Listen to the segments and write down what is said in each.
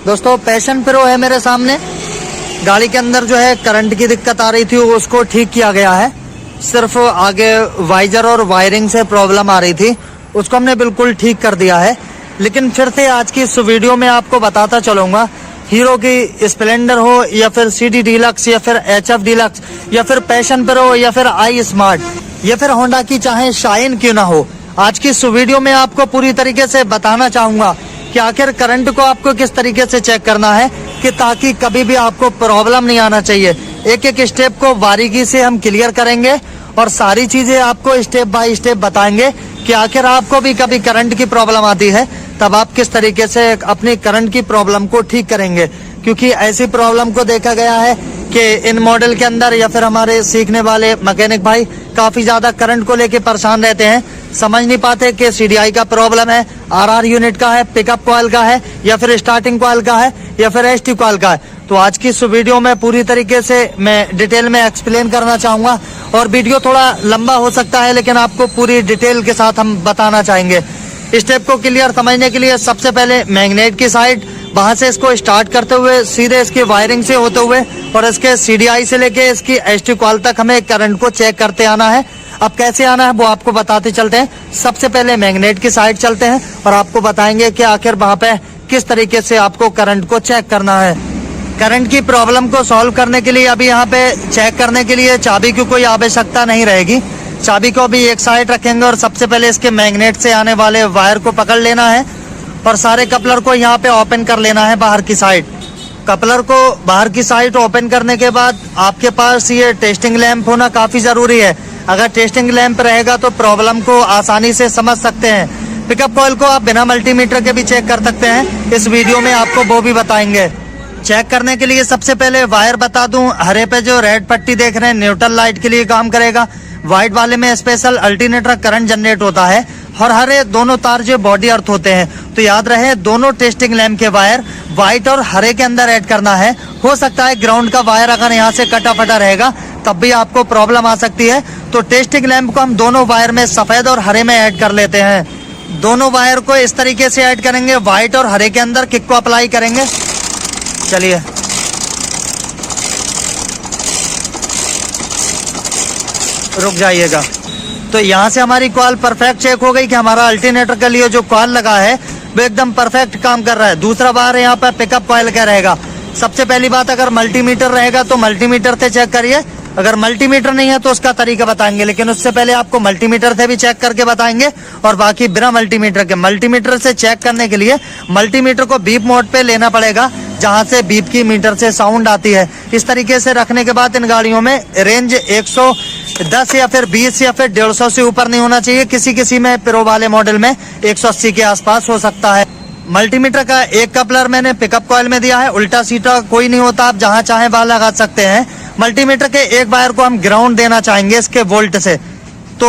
दोस्तों passion pro है मेरे सामने। गाड़ी के अंदर जो है करंट की दिक्कत आ रही थी, उसको ठीक किया गया है। सिर्फ आगे वाइजर और वायरिंग से प्रॉब्लम आ रही थी, उसको हमने बिल्कुल ठीक कर दिया है। लेकिन फिर से आज की इस वीडियो में आपको बताता चलूंगा, हीरो की स्प्लेंडर हो या फिर सिटी डीलक्स या फिर HF डीलक्स या फिर पैशन प्रो या फिर आई स्मार्ट या फिर होंडा की चाहे शाइन क्यों ना हो, आज की इस वीडियो में आपको पूरी तरीके से बताना चाहूंगा कि आखिर करंट को आपको किस तरीके से चेक करना है कि ताकि कभी भी आपको प्रॉब्लम नहीं आना चाहिए। एक एक स्टेप को बारीकी से हम क्लियर करेंगे और सारी चीजें आपको स्टेप बाय स्टेप बताएंगे कि आखिर आपको भी कभी करंट की प्रॉब्लम आती है तब आप किस तरीके से अपनी करंट की प्रॉब्लम को ठीक करेंगे। क्योंकि ऐसी प्रॉब्लम को देखा गया है कि इन मॉडल के अंदर या फिर हमारे सीखने वाले मैकेनिक भाई काफी ज्यादा करंट को लेके परेशान रहते हैं, समझ नहीं पाते कि CDI का प्रॉब्लम है, RR यूनिट का है, पिकअप कॉइल का है या फिर स्टार्टिंग कॉइल का है या फिर ST कॉइल का है। तो आज की इस वीडियो में पूरी तरीके से मैं डिटेल में एक्सप्लेन करना चाहूंगा और वीडियो थोड़ा लंबा हो सकता है लेकिन आपको पूरी डिटेल के साथ हम बताना चाहेंगे। स्टेप को क्लियर समझने के लिए सबसे पहले मैग्नेट की साइड, वहां से इसको स्टार्ट करते हुए सीधे इसकी वायरिंग से होते हुए और इसके CDI से लेके इसकी ST कॉइल तक हमें करंट को चेक करते आना है। अब कैसे आना है वो आपको बताते चलते हैं। सबसे पहले मैग्नेट की साइड चलते हैं और आपको बताएंगे कि आखिर वहां पे किस तरीके से आपको करंट को चेक करना है। करंट की प्रॉब्लम को सॉल्व करने के लिए अभी यहाँ पे चेक करने के लिए चाबी की कोई आवश्यकता नहीं रहेगी। चाबी को अभी एक साइड रखेंगे और सबसे पहले इसके मैग्नेट से आने वाले वायर को पकड़ लेना है और सारे कपलर को यहाँ पे ओपन कर लेना है बाहर की साइड। कपलर को बाहर की साइड ओपन करने के बाद आपके पास ये टेस्टिंग लैंप होना काफी जरूरी है। अगर टेस्टिंग लैंप रहेगा तो प्रॉब्लम को आसानी से समझ सकते हैं। पिकअप कॉइल को आप बिना मल्टीमीटर के भी चेक कर सकते हैं, इस वीडियो में आपको वो भी बताएंगे। चेक करने के लिए सबसे पहले वायर बता दूं, हरे पे जो रेड पट्टी देख रहे हैं न्यूट्रल लाइट के लिए काम करेगा, व्हाइट वाले में स्पेशल अल्टरनेटर करंट जनरेट होता है और हरे दोनों तार जो बॉडी अर्थ होते हैं। तो याद रहे दोनों टेस्टिंग लैंप के वायर व्हाइट और हरे के अंदर ऐड करना है। हो सकता है ग्राउंड का वायर अगर यहाँ से कटा फटा रहेगा तब भी आपको प्रॉब्लम आ सकती है। तो टेस्टिंग लैंप को हम दोनों वायर में सफेद और हरे में ऐड कर लेते हैं। दोनों वायर को इस तरीके से ऐड करेंगे, व्हाइट और हरे के अंदर किक को अप्लाई करेंगे। चलिए रुक जाइएगा। तो यहाँ से हमारी कॉइल परफेक्ट चेक हो गई कि हमारा अल्टरनेटर के लिए जो कॉइल लगा है वो एकदम परफेक्ट काम कर रहा है। दूसरा बार यहाँ पर पिकअप कॉइल क्या रहेगा। सबसे पहली बात, अगर मल्टीमीटर रहेगा तो मल्टीमीटर से चेक करिए, अगर मल्टीमीटर नहीं है तो उसका तरीका बताएंगे, लेकिन उससे पहले आपको मल्टीमीटर से भी चेक करके बताएंगे और बाकी बिना मल्टीमीटर के। मल्टीमीटर से चेक करने के लिए मल्टीमीटर को बीप मोड पे लेना पड़ेगा, जहां से बीप की मीटर से साउंड आती है। इस तरीके से रखने के बाद इन गाड़ियों में रेंज 110 या फिर 20 या फिर 150 से ऊपर नहीं होना चाहिए। किसी किसी में प्रो वाले मॉडल में 180 के आसपास हो सकता है। मल्टीमीटर का एक कपलर मैंने पिकअप कॉइल में दिया है, उल्टा सीधा कोई नहीं होता, आप जहां चाहे वहां लगा सकते हैं। मल्टीमीटर के एक वायर को हम ग्राउंड देना चाहेंगे इसके वोल्ट से। तो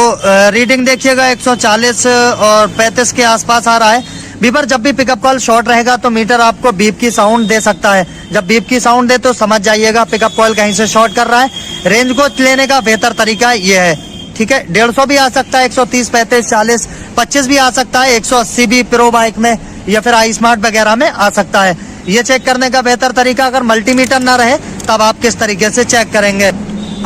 रीडिंग देखिएगा 140 और 35 के आसपास आ रहा है। बीपर जब भी पिकअप कॉइल शॉर्ट रहेगा तो मीटर आपको बीप की साउंड दे सकता है। जब बीप की साउंड दे तो समझ जाइएगा पिकअप कॉइल कहीं से शॉर्ट कर रहा है। रेंज को लेने का बेहतर तरीका ये है, ठीक है। 150 भी आ सकता है, 130, 35, 40, 25 भी आ सकता है, 180 भी प्रो बाइक में या फिर आई स्मार्ट वगैरह में आ सकता है। ये चेक करने का बेहतर तरीका, अगर मल्टीमीटर ना रहे तब आप किस तरीके से चेक करेंगे।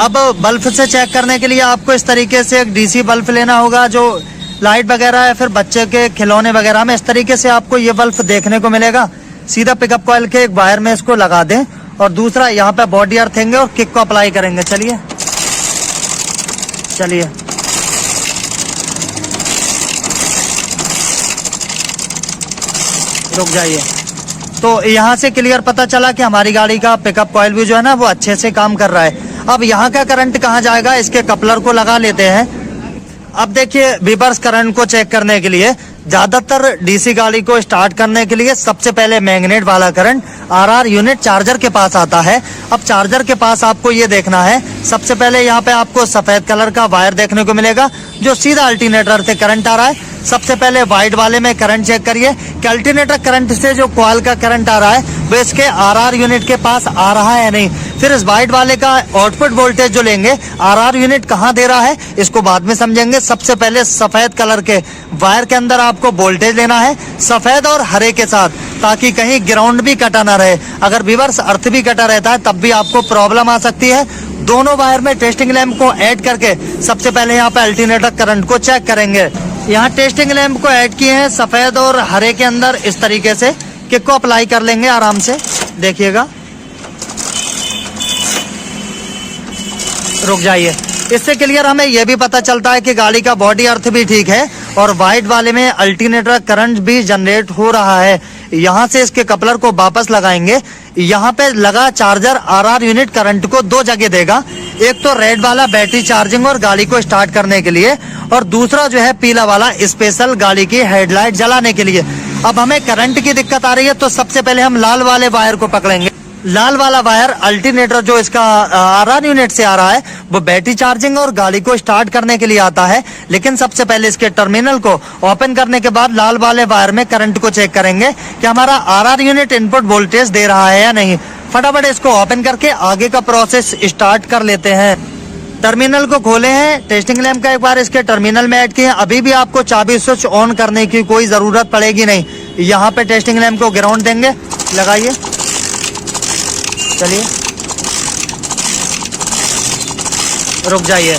अब बल्ब से चेक करने के लिए आपको इस तरीके से एक DC बल्ब लेना होगा, जो लाइट वगैरह है फिर बच्चे के खिलौने वगैरह में इस तरीके से आपको ये बल्ब देखने को मिलेगा। सीधा पिकअप कॉइल के एक वायर में इसको लगा दें और दूसरा यहाँ पे बॉडी अर्थेंगे और किक को अप्लाई करेंगे। चलिए चलिए रुक जाइए। तो यहाँ से क्लियर पता चला कि हमारी गाड़ी का पिकअप कॉइल भी जो है ना वो अच्छे से काम कर रहा है। अब यहाँ का करंट कहाँ जाएगा, इसके कपलर को लगा लेते हैं। अब देखिए रिवर्स करंट को चेक करने के लिए ज्यादातर DC गाड़ी को स्टार्ट करने के लिए सबसे पहले मैग्नेट वाला करंट RR यूनिट चार्जर के पास आता है। अब चार्जर के पास आपको ये देखना है, सबसे पहले यहाँ पे आपको सफेद कलर का वायर देखने को मिलेगा जो सीधा अल्टरनेटर से करंट आ रहा है। सबसे पहले व्हाइट वाले में करंट चेक करिए कि अल्टरनेटर करंट से जो कॉइल का करंट आ रहा है वो इसके आरआर यूनिट के पास आ रहा है या नहीं। फिर इस वाइट वाले का आउटपुट वोल्टेज जो लेंगे, आरआर यूनिट कहाँ दे रहा है इसको बाद में समझेंगे। सबसे पहले सफेद कलर के वायर के अंदर आपको वोल्टेज लेना है, सफेद और हरे के साथ, ताकि कहीं ग्राउंड भी कटा ना रहे। अगर व्यूअर्स अर्थ भी कटा रहता है तब भी आपको प्रॉब्लम आ सकती है। दोनों वायर में टेस्टिंग लैंप को ऐड करके सबसे पहले यहाँ पे अल्टरनेटर करंट को चेक करेंगे। यहाँ टेस्टिंग लैंप को ऐड किए हैं सफेद और हरे के अंदर। इस तरीके से किक को अप्लाई कर लेंगे आराम से, देखिएगा। रुक जाइए। इससे क्लियर हमें यह भी पता चलता है कि गाड़ी का बॉडी अर्थ भी ठीक है और वाइट वाले में अल्टरनेटर करंट भी जनरेट हो रहा है। यहाँ से इसके कपलर को वापस लगाएंगे। यहाँ पे लगा चार्जर आरआर यूनिट करंट को दो जगह देगा। एक तो रेड वाला बैटरी चार्जिंग और गाड़ी को स्टार्ट करने के लिए, और दूसरा जो है पीला वाला स्पेशल गाड़ी की हेडलाइट जलाने के लिए। अब हमें करंट की दिक्कत आ रही है तो सबसे पहले हम लाल वाले वायर को पकड़ेंगे। लाल वाला वायर अल्टरनेटर जो इसका आरआर यूनिट से आ रहा है वो बैटरी चार्जिंग और गाड़ी को स्टार्ट करने के लिए आता है। लेकिन सबसे पहले इसके टर्मिनल को ओपन करने के बाद लाल वाले वायर में करंट को चेक करेंगे कि हमारा आरआर यूनिट इनपुट वोल्टेज दे रहा है या नहीं। फटाफट इसको ओपन करके आगे का प्रोसेस स्टार्ट कर लेते हैं। टर्मिनल को खोले हैं, टेस्टिंग लैंप का एक बार इसके टर्मिनल में ऐड किए। अभी भी आपको चाबी स्विच ऑन करने की कोई जरूरत पड़ेगी नहीं। यहाँ पे टेस्टिंग लैंप को ग्राउंड देंगे, लगाइए। चलिए, रुक जाइए।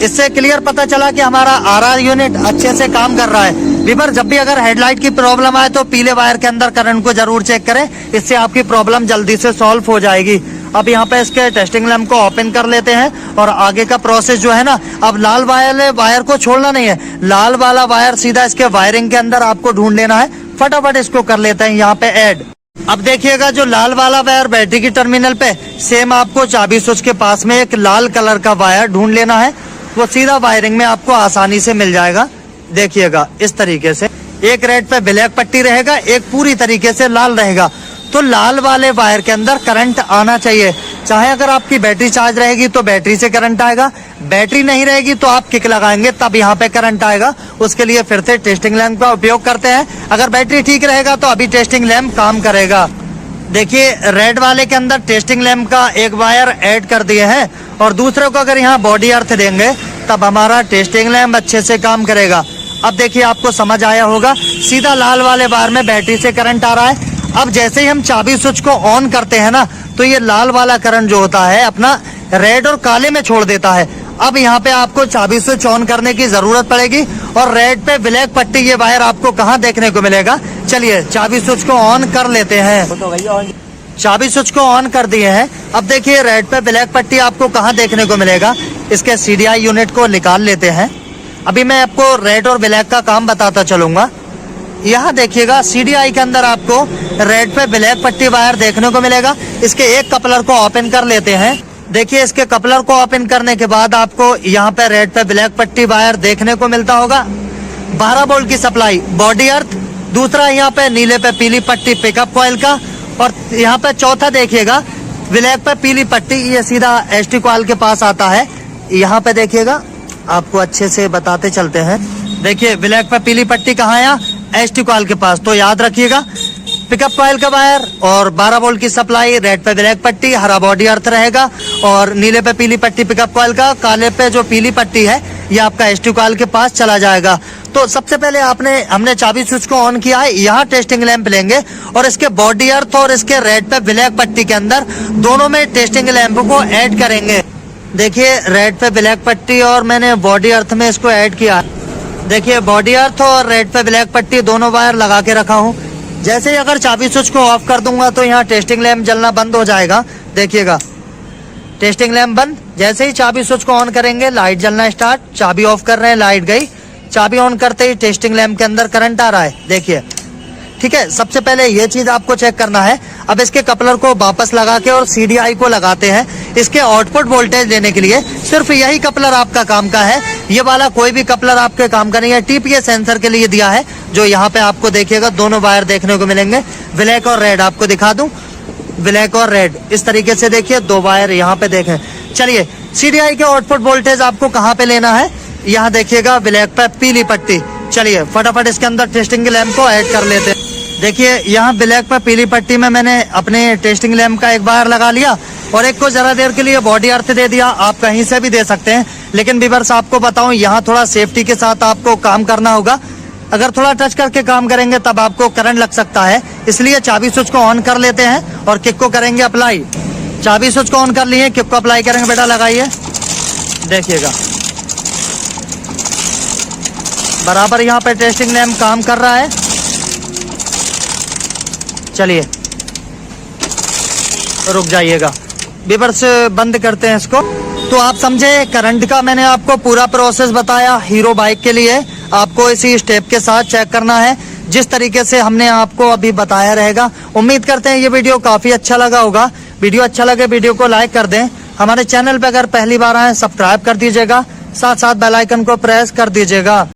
इससे क्लियर पता चला कि हमारा आरआर यूनिट अच्छे से काम कर रहा है। वीवर, जब भी अगर हेडलाइट की प्रॉब्लम आए तो पीले वायर के अंदर करंट को जरूर चेक करें, इससे आपकी प्रॉब्लम जल्दी से सॉल्व हो जाएगी। अब यहाँ पे इसके टेस्टिंग लैंप को ओपन कर लेते हैं और आगे का प्रोसेस जो है ना, अब लाल वायर को छोड़ना नहीं है। लाल वाला वायर सीधा इसके वायरिंग के अंदर आपको ढूंढ लेना है। फटाफट इसको कर लेते हैं यहाँ पे ऐड। अब देखिएगा जो लाल वाला वायर बैटरी की टर्मिनल पे, सेम आपको चाबी स्विच के पास में एक लाल कलर का वायर ढूंढ लेना है। वो सीधा वायरिंग में आपको आसानी से मिल जाएगा। देखिएगा इस तरीके से, एक रेड पे ब्लैक पट्टी रहेगा, एक पूरी तरीके से लाल रहेगा। तो लाल वाले वायर के अंदर करंट आना चाहिए। चाहे अगर आपकी बैटरी चार्ज रहेगी तो बैटरी से करंट आएगा, बैटरी नहीं रहेगी तो आप किक लगाएंगे तब यहाँ पे करंट आएगा। उसके लिए फिर से टेस्टिंग लैंप का उपयोग करते हैं। अगर बैटरी ठीक रहेगा तो अभी टेस्टिंग लैंप काम करेगा। देखिए, रेड वाले के अंदर टेस्टिंग लैंप का एक वायर ऐड कर दिए हैं और दूसरे को अगर यहाँ बॉडी अर्थ देंगे तब हमारा टेस्टिंग लैंप अच्छे से काम करेगा। अब देखिए, आपको समझ आया होगा, सीधा लाल वाले वायर में बैटरी से करंट आ रहा है। अब जैसे ही हम चाबी स्विच को ऑन करते हैं ना, तो ये लाल वाला करंट जो होता है अपना रेड और काले में छोड़ देता है। अब यहाँ पे आपको चाबी स्विच ऑन करने की जरूरत पड़ेगी और रेड पे ब्लैक पट्टी ये वायर आपको कहाँ देखने को मिलेगा। चलिए चाबी स्विच को ऑन कर लेते हैं। चाबी स्विच को ऑन कर दिए हैं। अब देखिए रेड पे ब्लैक पट्टी आपको कहाँ देखने को मिलेगा। इसके सीडीआई यूनिट को निकाल लेते हैं। अभी मैं आपको रेड और ब्लैक का काम बताता चलूंगा। यहाँ देखिएगा सीडीआई के अंदर आपको रेड पे ब्लैक पट्टी वायर देखने को मिलेगा। इसके एक कपलर को ओपन कर लेते हैं। देखिए, इसके कपलर को ओपन करने के बाद आपको यहाँ पे रेड पे ब्लैक पट्टी वायर देखने को मिलता होगा। 12 वोल्ट की सप्लाई बॉडी अर्थ, दूसरा यहाँ पे नीले पे पीली पट्टी पिकअप कॉइल का, और यहाँ पे चौथा देखिएगा ब्लैक पे पीली पट्टी, ये सीधा एसटी कॉइल के पास आता है। यहाँ पे देखिएगा, आपको अच्छे से बताते चलते हैं। देखिए ब्लैक पे पीली पट्टी कहाँ है, एसटी कॉइल के पास। तो याद रखिएगा, पिकअप कॉइल का वायर और 12 वोल्ट की सप्लाई, रेड पे ब्लैक पट्टी, हरा बॉडी अर्थ रहेगा, और नीले पे पीली पट्टी पिकअप कॉइल का, काले पे जो पीली पट्टी है ये आपका एसटी कॉइल के पास चला जाएगा। तो सबसे पहले हमने चाबी स्विच को ऑन किया है। यहाँ टेस्टिंग लैंप लेंगे और इसके बॉडी अर्थ और इसके रेड पे ब्लैक पट्टी के अंदर दोनों में टेस्टिंग लैंप को ऐड करेंगे। देखिए रेड पे ब्लैक पट्टी और मैंने बॉडी अर्थ में इसको ऐड किया। देखिए बॉडी अर्थ और रेड पे ब्लैक पट्टी दोनों वायर लगा के रखा हूँ। जैसे ही अगर चाबी स्विच को ऑफ कर दूंगा तो यहाँ टेस्टिंग लैंप जलना बंद हो जाएगा। देखिएगा टेस्टिंग लैंप बंद। जैसे ही चाबी स्विच को ऑन करेंगे लाइट जलना स्टार्ट। चाबी ऑफ कर रहे हैं, लाइट गई। चाबी ऑन करते ही टेस्टिंग लैंप के अंदर करंट आ रहा है। देखिए, ठीक है। सबसे पहले ये चीज आपको चेक करना है। अब इसके कपलर को वापस लगा के और सीडीआई को लगाते हैं। इसके आउटपुट वोल्टेज लेने के लिए सिर्फ यही कपलर आपका काम का है। ये वाला कोई भी कपलर आपके काम का नहीं है। टीपीएस सेंसर के लिए दिया है, जो यहाँ पे आपको देखिएगा दोनों वायर देखने को मिलेंगे, ब्लैक और रेड। आपको दिखा दूं, ब्लैक और रेड इस तरीके से देखिए, दो वायर यहाँ पे देखें। चलिए, सीडीआई के आउटपुट वोल्टेज आपको कहाँ पे लेना है, यहाँ देखिएगा ब्लैक पे पीली पट्टी। चलिए फटाफट इसके अंदर टेस्टिंग के लैंप को ऐड कर लेते हैं। देखिए यहाँ ब्लैक पे पीली पट्टी में मैंने अपने टेस्टिंग लैंप का एक वायर लगा लिया और एक को जरा देर के लिए बॉडी अर्थ दे दिया। आप कहीं से भी दे सकते हैं, लेकिन व्यूअर्स आपको बताऊं यहाँ थोड़ा सेफ्टी के साथ आपको काम करना होगा। अगर थोड़ा टच करके काम करेंगे तब आपको करंट लग सकता है, इसलिए चाबी स्विच को ऑन कर लेते हैं और किक को करेंगे अप्लाई। चाबी स्विच को ऑन कर लिए, किक को अप्लाई करेंगे। बेटा लगाइए, देखिएगा बराबर यहाँ पे टेस्टिंग लैंप काम कर रहा है। चलिए रुक जाइएगा, व्यूअर्स बंद करते हैं इसको। तो आप समझे करंट का मैंने आपको पूरा प्रोसेस बताया। हीरो बाइक के लिए आपको इसी स्टेप के साथ चेक करना है जिस तरीके से हमने आपको अभी बताया रहेगा। उम्मीद करते हैं ये वीडियो काफी अच्छा लगा होगा। वीडियो अच्छा लगे वीडियो को लाइक कर दें। हमारे चैनल पे अगर पहली बार आए सब्सक्राइब कर दीजिएगा, साथ साथ बेल आइकन को प्रेस कर दीजिएगा।